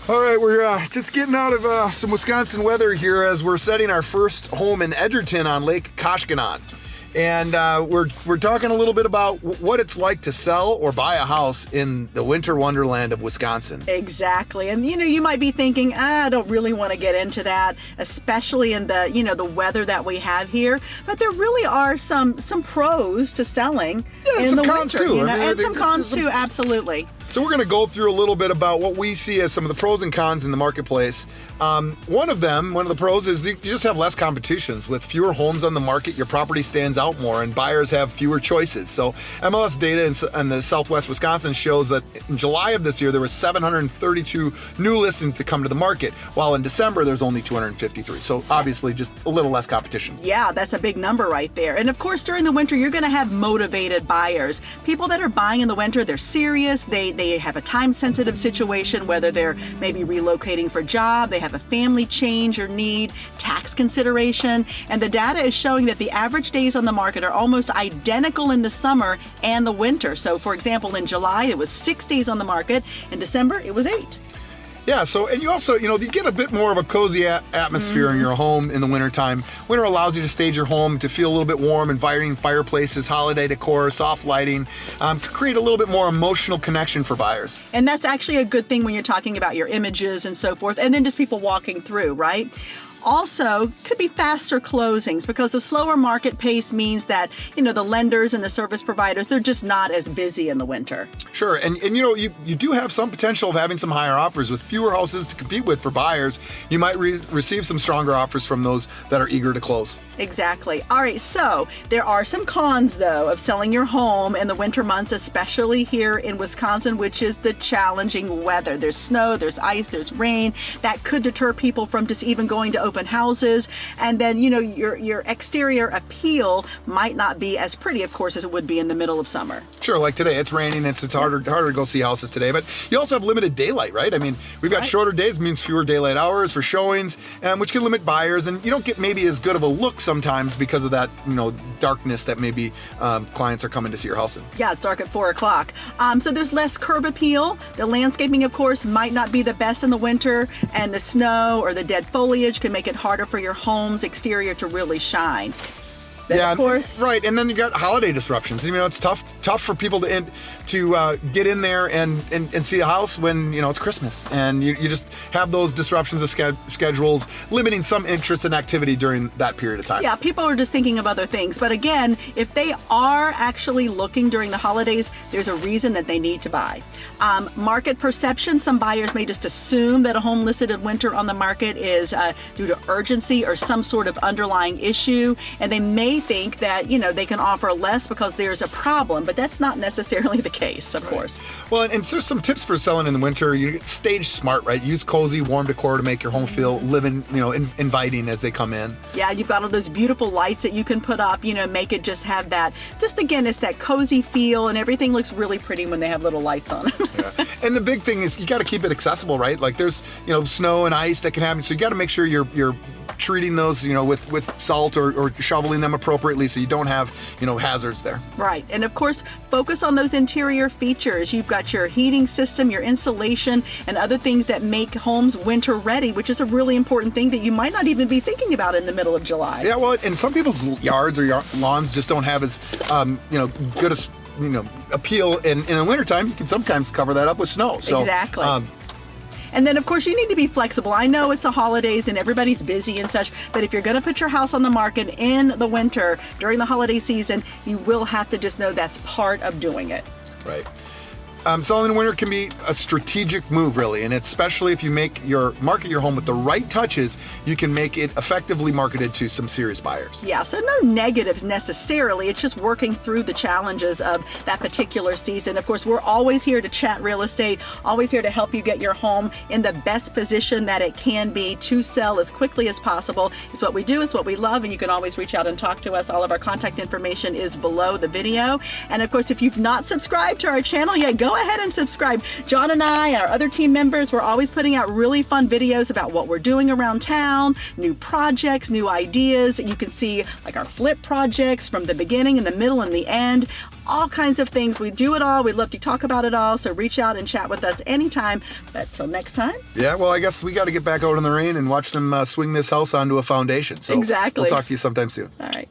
All right, we're just getting out of some Wisconsin weather here as we're setting our first home in Edgerton on Lake Koshkonong. And we're talking a little bit about what it's like to sell or buy a house in the winter wonderland of Wisconsin. Exactly. And you might be thinking, I don't really want to get into that, especially in the, the weather that we have here. But there really are some pros to selling in the winter. Too. And some cons too, absolutely. So we're going to go through a little bit about what we see as some of the pros and cons in the marketplace. One of the pros is you just have less competitions. With fewer homes on the market, your property stands out more and buyers have fewer choices. So MLS data in the Southwest Wisconsin shows that in July of this year, there were 732 new listings to come to the market, while in December, there's only 253. So obviously just a little less competition. Yeah, that's a big number right there. And of course, during the winter, you're going to have motivated buyers. People that are buying in the winter, they're serious. They have a time-sensitive situation, whether they're maybe relocating for a job, they have a family change or need, tax consideration, and the data is showing that the average days on the market are almost identical in the summer and the winter. So for example, in July, it was 6 days on the market. In December, it was 8. Yeah, so, and you also, you get a bit more of a cozy atmosphere in your home in the wintertime. Winter allows you to stage your home to feel a little bit warm, inviting fireplaces, holiday decor, soft lighting, create a little bit more emotional connection for buyers. And that's actually a good thing when you're talking about your images and so forth, and then just people walking through, right? Also, could be faster closings because the slower market pace means that, the lenders and the service providers, they're just not as busy in the winter. Sure, and you do have some potential of having some higher offers. With fewer houses to compete with for buyers, you might receive some stronger offers from those that are eager to close. Exactly. All right, so there are some cons, though, of selling your home in the winter months, especially here in Wisconsin, which is the challenging weather. There's snow, there's ice, there's rain. That could deter people from just even going to open houses. And then, your exterior appeal might not be as pretty, of course, as it would be in the middle of summer. Sure, like today, it's raining, it's harder to go see houses today, but you also have limited daylight, right? I mean, we've got shorter days, means fewer daylight hours for showings, which can limit buyers, and you don't get maybe as good of a look sometimes because of that, darkness that maybe clients are coming to see your house in. Yeah, it's dark at 4 o'clock. So there's less curb appeal. The landscaping, of course, might not be the best in the winter, and the snow or the dead foliage can make it harder for your home's exterior to really shine. Then, yeah, of course. Right, and then you got holiday disruptions. It's tough for people to get in there and see a house when it's Christmas, and you just have those disruptions of schedules, limiting some interest and activity during that period of time. Yeah, people are just thinking of other things. But again, if they are actually looking during the holidays, there's a reason that they need to buy. Market perception: some buyers may just assume that a home listed in winter on the market is due to urgency or some sort of underlying issue, and they may think that they can offer less because there's a problem, but that's not necessarily the case, of course. Well, and so some tips for selling in the winter: you stage smart, right? Use cozy, warm decor to make your home feel living, inviting as they come in. Yeah, you've got all those beautiful lights that you can put up, make it just have that. Just again, it's that cozy feel, and everything looks really pretty when they have little lights on. Yeah. And the big thing is you got to keep it accessible, right? Like there's snow and ice that can happen, so you got to make sure you're treating those, with salt or shoveling them appropriately so you don't have, hazards there. Right. And of course, focus on those interior features. You've got your heating system, your insulation, and other things that make homes winter ready, which is a really important thing that you might not even be thinking about in the middle of July. Yeah, well, and some people's yards or lawns just don't have as, good as, appeal. And in the wintertime, you can sometimes cover that up with snow. So, exactly. And then, of course, you need to be flexible. I know it's the holidays and everybody's busy and such, but if you're going to put your house on the market in the winter during the holiday season, you will have to just know that's part of doing it. Right. Selling in winter can be a strategic move, really, and especially if you market your home with the right touches, you can make it effectively marketed to some serious buyers. Yeah, so no negatives necessarily. It's just working through the challenges of that particular season. Of course, we're always here to chat real estate, always here to help you get your home in the best position that it can be to sell as quickly as possible. It's what we do, it's what we love, and you can always reach out and talk to us. All of our contact information is below the video. And of course, if you've not subscribed to our channel yet, go go ahead and subscribe. John and I and our other team members, we're always putting out really fun videos about what we're doing around town, new projects, new ideas. You can see like our flip projects from the beginning and the middle and the end, all kinds of things. We do it all. We'd love to talk about it all. So reach out and chat with us anytime. But till next time. Yeah, well, I guess we got to get back out in the rain and watch them swing this house onto a foundation. So exactly. We'll talk to you sometime soon. All right.